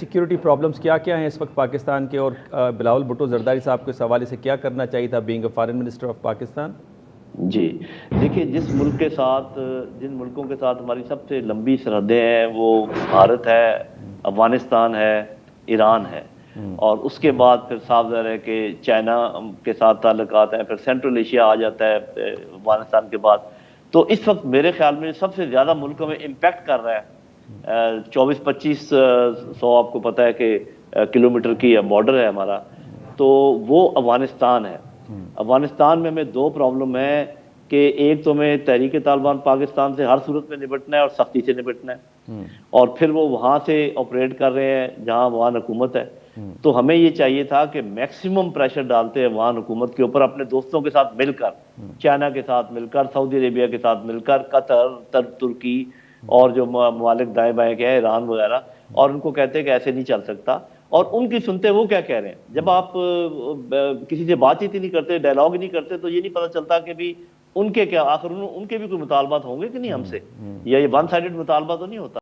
Security problems کیا کیا ہیں اس وقت پاکستان کے، اور بلاول بھٹو زرداری صاحب کو اس حوالے سے کیا کرنا چاہیے تھا being a foreign minister of Pakistan? جی دیکھیے، جن ملکوں کے ساتھ ہماری سب سے لمبی سرحدیں ہیں وہ بھارت ہے، افغانستان ہے، ایران ہے، اور اس کے بعد پھر صاف ظاہر ہے کہ چائنا کے ساتھ تعلقات ہیں، پھر سینٹرل ایشیا آ جاتا ہے افغانستان کے بعد۔ تو اس وقت میرے خیال میں سب سے زیادہ ملکوں میں امپیکٹ کر رہا ہے 24-25 سو آپ کو پتہ ہے کہ کلومیٹر کی بارڈر ہے ہمارا، تو وہ افغانستان ہے۔ افغانستان میں ہمیں دو پرابلم ہیں کہ ایک تو ہمیں تحریک طالبان پاکستان سے ہر صورت میں نپٹنا ہے اور سختی سے نپٹنا ہے، اور پھر وہ وہاں سے آپریٹ کر رہے ہیں جہاں افغان حکومت ہے۔ تو ہمیں یہ چاہیے تھا کہ میکسیمم پریشر ڈالتے ہیں افغان حکومت کے اوپر، اپنے دوستوں کے ساتھ مل کر، چائنا کے ساتھ مل کر، سعودی عربیہ کے ساتھ مل کر، قطر، ترکی اور جو ممالک دائیں بائیں کے ہیں، ایران وغیرہ، اور ان کو کہتے ہیں کہ ایسے نہیں چل سکتا۔ اور ان کی سنتے وہ کیا کہہ رہے ہیں؟ جب آپ کسی سے بات چیت ہی نہیں کرتے، ڈائلاگ ہی نہیں کرتے، تو یہ نہیں پتہ چلتا کہ بھی ان کے کیا، آخر ان کے بھی کوئی مطالبات ہوں گے کہ نہیں ہم سے، یا یہ ون سائیڈڈ مطالبہ تو نہیں ہوتا۔